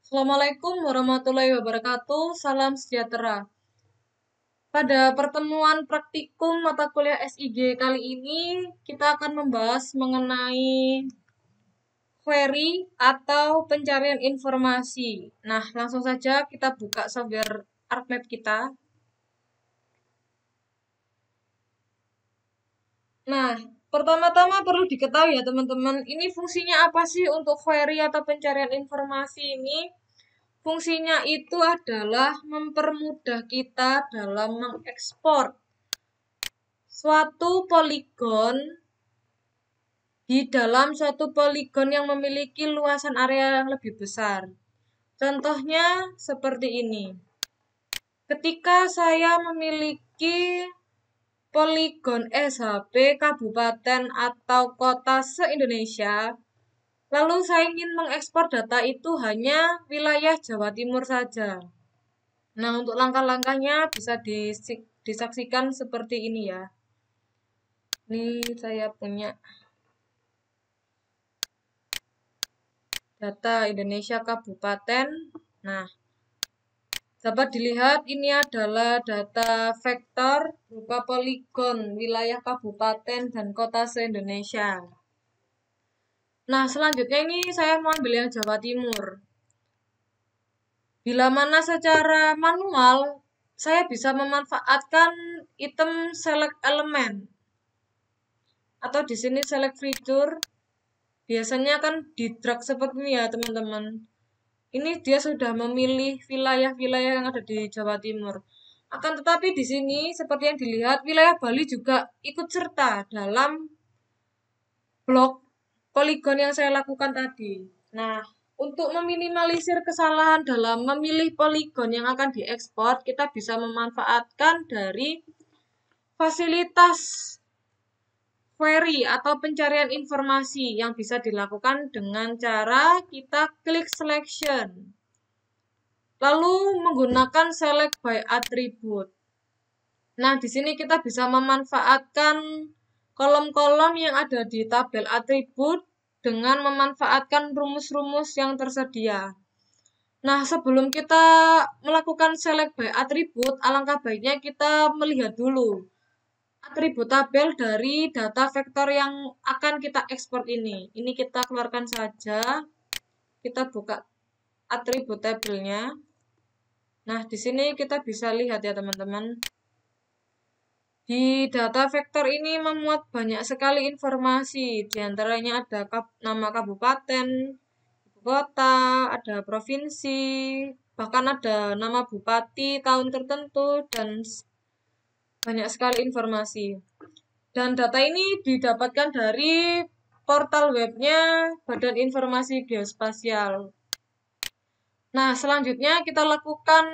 Assalamualaikum warahmatullahi wabarakatuh. Salam sejahtera. Pada pertemuan praktikum mata kuliah SIG kali ini, kita akan membahas mengenai query atau pencarian informasi. Nah, langsung saja kita buka software ArcMap kita. Nah, pertama-tama perlu diketahui ya teman-teman, ini fungsinya apa sih untuk query atau pencarian informasi ini? Fungsinya itu adalah mempermudah kita dalam mengekspor suatu poligon di dalam suatu poligon yang memiliki luasan area yang lebih besar. Contohnya seperti ini. Ketika saya memiliki poligon SHP kabupaten atau kota se-Indonesia, lalu saya ingin mengekspor data itu hanya wilayah Jawa Timur saja. Nah, untuk langkah-langkahnya bisa disaksikan seperti ini ya. Ini saya punya data Indonesia Kabupaten. Nah, dapat dilihat ini adalah data vektor berupa poligon wilayah kabupaten dan kota se-Indonesia. Nah, selanjutnya ini saya mau ambil yang Jawa Timur. Bila mana secara manual, saya bisa memanfaatkan item select element. Atau di sini select feature. Biasanya kan di drag seperti ini ya, teman-teman. Ini dia sudah memilih wilayah-wilayah yang ada di Jawa Timur. Akan tetapi di sini seperti yang dilihat wilayah Bali juga ikut serta dalam blok poligon yang saya lakukan tadi. Nah, untuk meminimalisir kesalahan dalam memilih poligon yang akan diekspor, kita bisa memanfaatkan dari fasilitas query atau pencarian informasi yang bisa dilakukan dengan cara kita klik selection. Lalu menggunakan select by attribute. Nah, di sini kita bisa memanfaatkan kolom-kolom yang ada di tabel atribut dengan memanfaatkan rumus-rumus yang tersedia. Nah, sebelum kita melakukan select by attribute, alangkah baiknya kita melihat dulu atribut tabel dari data vektor yang akan kita ekspor ini. Ini kita keluarkan saja. Kita buka atribut tabelnya. Nah, di sini kita bisa lihat ya teman-teman. Di data vektor ini memuat banyak sekali informasi. Di antaranya ada nama kabupaten, kota, ada provinsi, bahkan ada nama bupati, tahun tertentu, dan banyak sekali informasi. Dan data ini didapatkan dari portal webnya Badan Informasi Geospasial. Nah, selanjutnya kita lakukan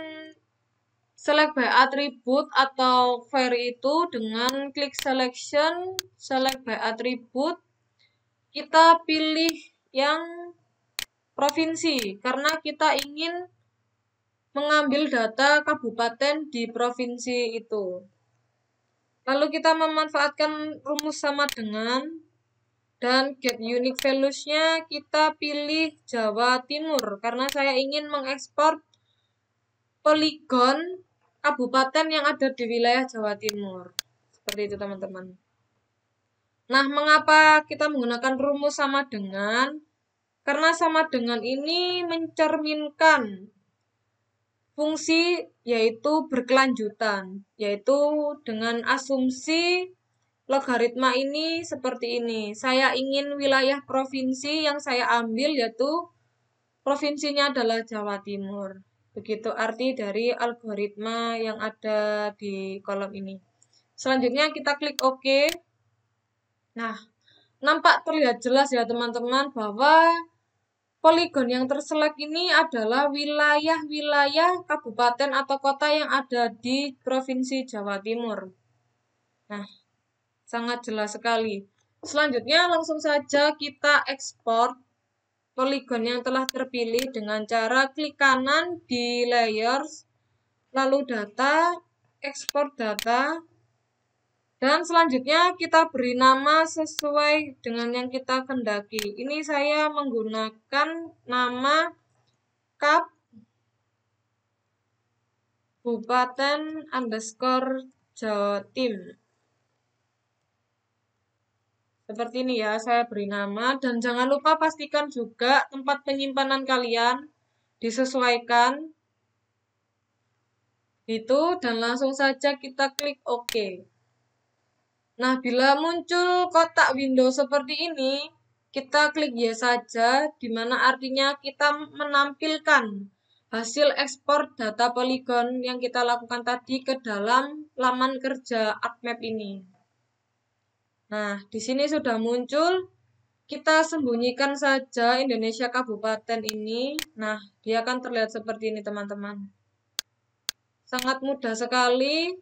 select by attribute atau query itu dengan klik selection, select by attribute. Kita pilih yang provinsi karena kita ingin mengambil data kabupaten di provinsi itu. Lalu kita memanfaatkan rumus sama dengan dan get unique values-nya kita pilih Jawa Timur karena saya ingin mengekspor poligon kabupaten yang ada di wilayah Jawa Timur. Seperti itu teman-teman. Nah, mengapa kita menggunakan rumus sama dengan? Karena sama dengan ini mencerminkan fungsi yaitu berkelanjutan, yaitu dengan asumsi logaritma ini seperti ini. Saya ingin wilayah provinsi yang saya ambil yaitu provinsinya adalah Jawa Timur. Begitu arti dari algoritma yang ada di kolom ini. Selanjutnya kita klik OK. Nah, nampak terlihat jelas ya teman-teman bahwa poligon yang terselect ini adalah wilayah-wilayah kabupaten atau kota yang ada di Provinsi Jawa Timur. Nah, sangat jelas sekali. Selanjutnya langsung saja kita ekspor poligon yang telah terpilih dengan cara klik kanan di layers, lalu data, ekspor data, dan selanjutnya kita beri nama sesuai dengan yang kita kehendaki. Ini saya menggunakan nama Kap Kabupaten_Jatim. Seperti ini ya, saya beri nama. Dan jangan lupa pastikan juga tempat penyimpanan kalian disesuaikan. Itu, dan langsung saja kita klik OK. Nah, bila muncul kotak window seperti ini, kita klik yes saja, di mana artinya kita menampilkan hasil ekspor data poligon yang kita lakukan tadi ke dalam laman kerja ArcMap ini. Nah, di sini sudah muncul. Kita sembunyikan saja Indonesia Kabupaten ini. Nah, dia akan terlihat seperti ini, teman-teman. Sangat mudah sekali.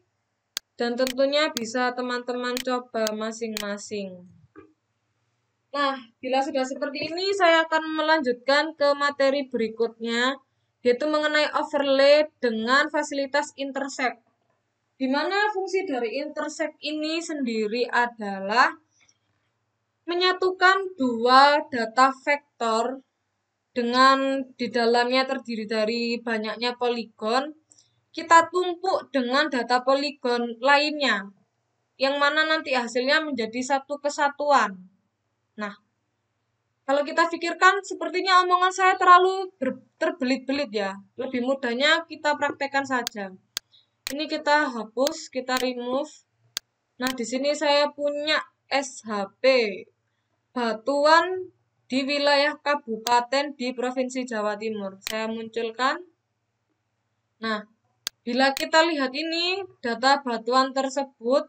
Dan tentunya bisa teman-teman coba masing-masing. Nah, bila sudah seperti ini, saya akan melanjutkan ke materi berikutnya, yaitu mengenai overlay dengan fasilitas intersect. Di mana fungsi dari intersect ini sendiri adalah menyatukan dua data vektor dengan di dalamnya terdiri dari banyaknya poligon, kita tumpuk dengan data poligon lainnya, yang mana nanti hasilnya menjadi satu kesatuan. Nah, kalau kita pikirkan sepertinya omongan saya terlalu terbelit-belit ya. Lebih mudahnya kita praktekkan saja. Ini kita hapus, kita remove. Nah, di sini saya punya SHP, batuan di wilayah kabupaten di Provinsi Jawa Timur. Saya munculkan. Nah, bila kita lihat ini, data batuan tersebut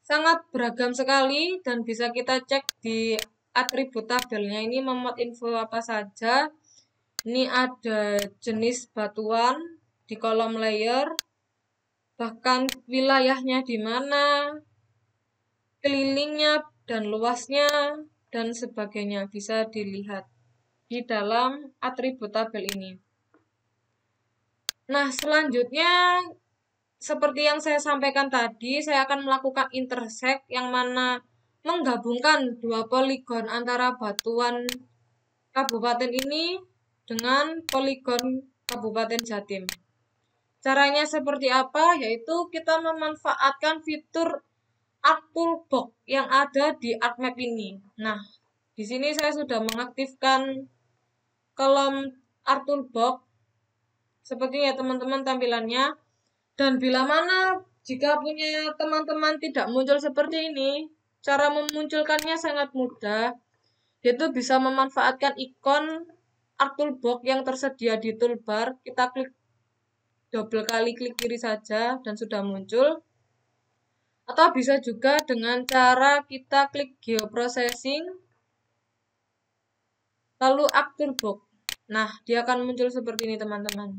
sangat beragam sekali dan bisa kita cek di atribut tabelnya. Ini memuat info apa saja. Ini ada jenis batuan di kolom layer, bahkan wilayahnya di mana, kelilingnya dan luasnya, dan sebagainya bisa dilihat di dalam atribut tabel ini. Nah, selanjutnya seperti yang saya sampaikan tadi, saya akan melakukan intersect yang mana menggabungkan dua poligon antara batuan kabupaten ini dengan poligon Kabupaten Jatim. Caranya seperti apa? Yaitu kita memanfaatkan fitur Arc Toolbox yang ada di ArcMap ini. Nah, di sini saya sudah mengaktifkan kolom Arc Toolbox. Seperti ya teman-teman tampilannya. Dan bila mana jika punya teman-teman tidak muncul seperti ini, cara memunculkannya sangat mudah, yaitu bisa memanfaatkan ikon Arc Toolbox yang tersedia di toolbar. Kita klik double kali klik kiri saja dan sudah muncul. Atau bisa juga dengan cara kita klik geoprocessing, lalu Arc Toolbox. Nah, dia akan muncul seperti ini teman-teman.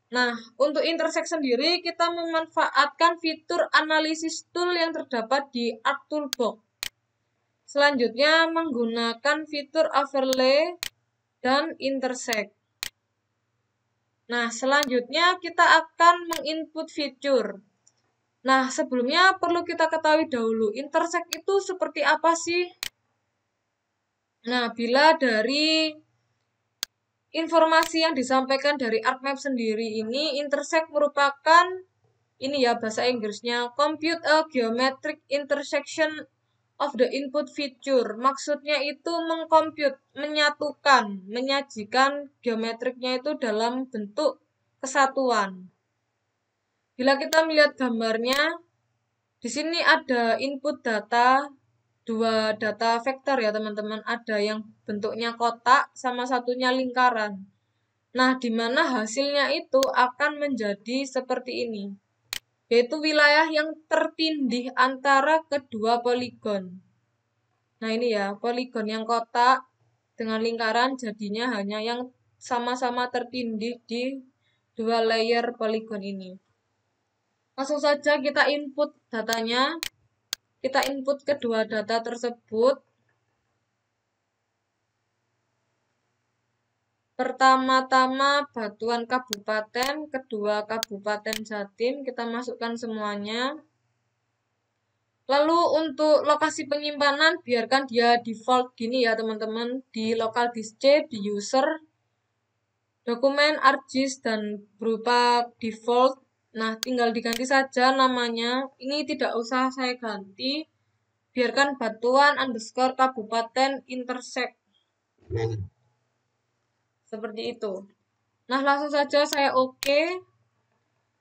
Nah, untuk intersect sendiri kita memanfaatkan fitur analisis tool yang terdapat di Arc Toolbox. Selanjutnya menggunakan fitur overlay dan intersect. Nah, selanjutnya kita akan menginput fitur. Nah, sebelumnya perlu kita ketahui dahulu, intersect itu seperti apa sih? Nah, bila dari informasi yang disampaikan dari ArcMap sendiri ini, intersect merupakan, ini ya bahasa Inggrisnya, compute a geometric intersection of the input feature. Maksudnya itu mengcompute, menyatukan, menyajikan geometriknya itu dalam bentuk kesatuan. Bila kita melihat gambarnya, di sini ada input data, dua data vektor ya teman-teman. Ada yang bentuknya kotak, sama satunya lingkaran. Nah, di mana hasilnya itu akan menjadi seperti ini, yaitu wilayah yang tertindih antara kedua poligon. Nah, ini ya, poligon yang kotak dengan lingkaran jadinya hanya yang sama-sama tertindih di dua layer poligon ini. Langsung saja kita input datanya. Kita input kedua data tersebut. Pertama-tama batuan kabupaten, kedua Kabupaten Jatim, kita masukkan semuanya. Lalu untuk lokasi penyimpanan, biarkan dia default gini ya teman-teman, di local disk C, di user, dokumen ArcGIS dan berupa default. Nah, tinggal diganti saja namanya. Ini tidak usah saya ganti. Biarkan batuan underscore kabupaten intersect. Seperti itu. Nah, langsung saja saya oke.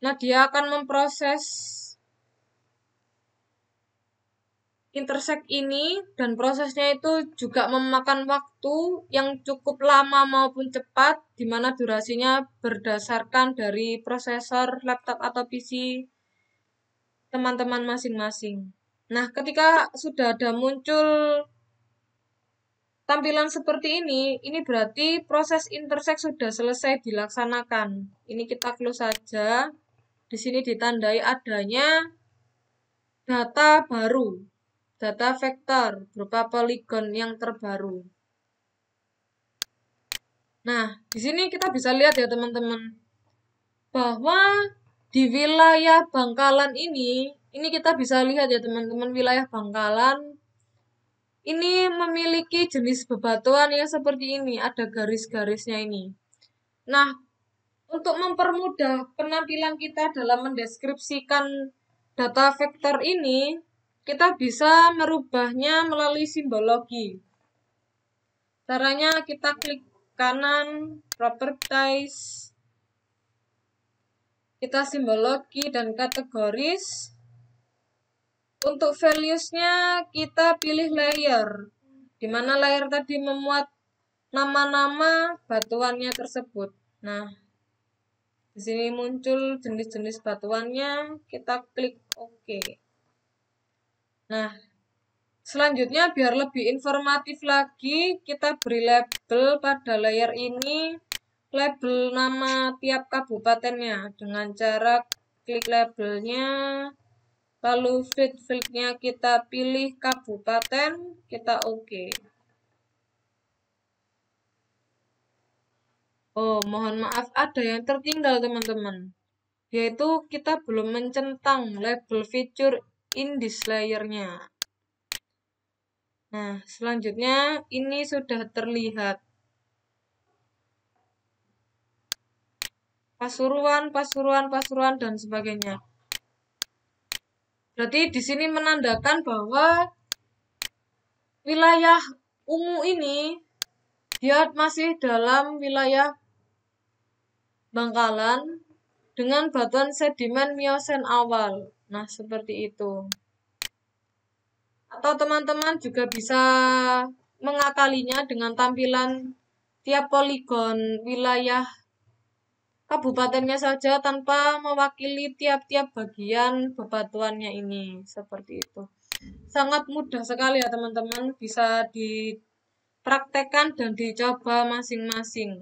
Nah, dia akan memproses intersect ini dan prosesnya itu juga memakan waktu yang cukup lama maupun cepat, di mana durasinya berdasarkan dari prosesor laptop atau PC teman-teman masing-masing. Nah, ketika sudah ada muncul tampilan seperti ini berarti proses intersect sudah selesai dilaksanakan. Ini kita close saja. Di sini ditandai adanya data baru, data vektor berupa poligon yang terbaru. Nah, di sini kita bisa lihat ya teman-teman, bahwa di wilayah Bangkalan ini kita bisa lihat ya teman-teman, wilayah Bangkalan ini memiliki jenis bebatuan yang seperti ini, ada garis-garisnya ini. Nah, untuk mempermudah penampilan kita dalam mendeskripsikan data vektor ini, kita bisa merubahnya melalui simbologi. Caranya kita klik kanan, properties, kita simbologi dan kategoris. Untuk values-nya kita pilih layer, di mana layer tadi memuat nama-nama batuannya tersebut. Nah, di sini muncul jenis-jenis batuannya, kita klik OK. Nah, selanjutnya biar lebih informatif lagi, kita beri label pada layer ini, label nama tiap kabupatennya dengan cara klik labelnya, lalu field-nya kita pilih kabupaten, kita OK. Oh, mohon maaf ada yang tertinggal teman-teman, yaitu kita belum mencentang label feature in this layer-nya. Nah, selanjutnya ini sudah terlihat Pasuruan, dan sebagainya. Berarti di sini menandakan bahwa wilayah ungu ini dia masih dalam wilayah Bangkalan dengan batuan sedimen Miosen awal. Nah, seperti itu. Atau teman-teman juga bisa mengakalinya dengan tampilan tiap poligon wilayah kabupatennya saja tanpa mewakili tiap-tiap bagian bebatuannya ini. Seperti itu. Sangat mudah sekali ya teman-teman, bisa dipraktekkan dan dicoba masing-masing.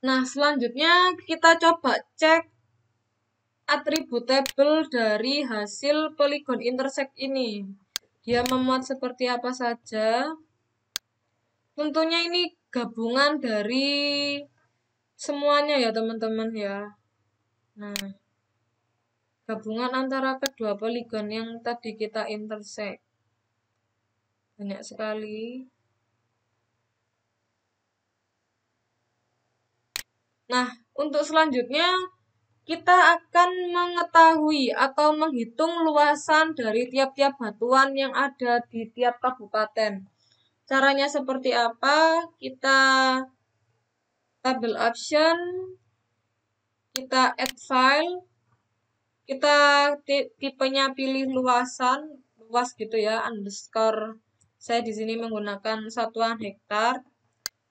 Nah, selanjutnya kita coba cek atributable dari hasil polygon intersect ini. Dia memuat seperti apa saja. Tentunya ini gabungan dari semuanya ya teman-teman ya. Nah, gabungan antara kedua poligon yang tadi kita intersect. Banyak sekali. Nah, untuk selanjutnya kita akan mengetahui atau menghitung luasan dari tiap-tiap batuan yang ada di tiap kabupaten. Caranya seperti apa? Kita tabel option, kita add file, kita tipenya pilih luasan, luas gitu ya, underscore. Saya di sini menggunakan satuan hektar.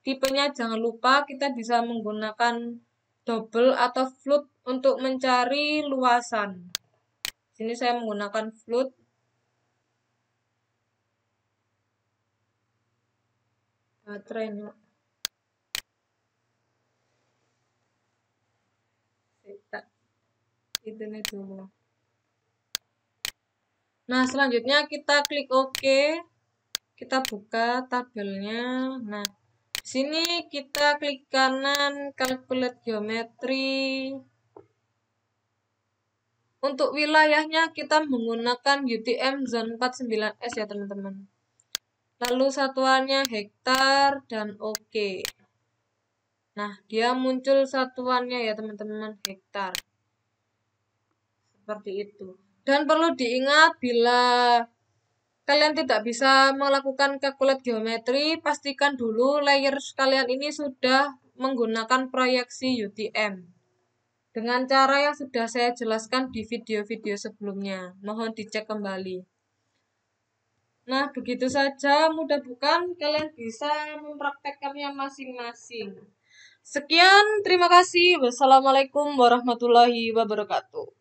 Tipenya jangan lupa kita bisa menggunakan double atau float untuk mencari luasan. Sini saya menggunakan float. Baterai itu nih dulu. Nah, selanjutnya kita klik OK. Kita buka tabelnya. Nah, di sini kita klik kanan calculate geometry. Untuk wilayahnya kita menggunakan UTM Zone 49S ya teman-teman. lalu satuannya hektar, dan oke. Nah, dia muncul satuannya ya teman-teman, hektar. Seperti itu. Dan perlu diingat bila kalian tidak bisa melakukan kalkulasi geometri, pastikan dulu layer kalian ini sudah menggunakan proyeksi UTM. Dengan cara yang sudah saya jelaskan di video-video sebelumnya. Mohon dicek kembali. Nah, begitu saja. Mudah-mudahan kalian bisa mempraktekkannya masing-masing. Sekian, terima kasih. Wassalamualaikum warahmatullahi wabarakatuh.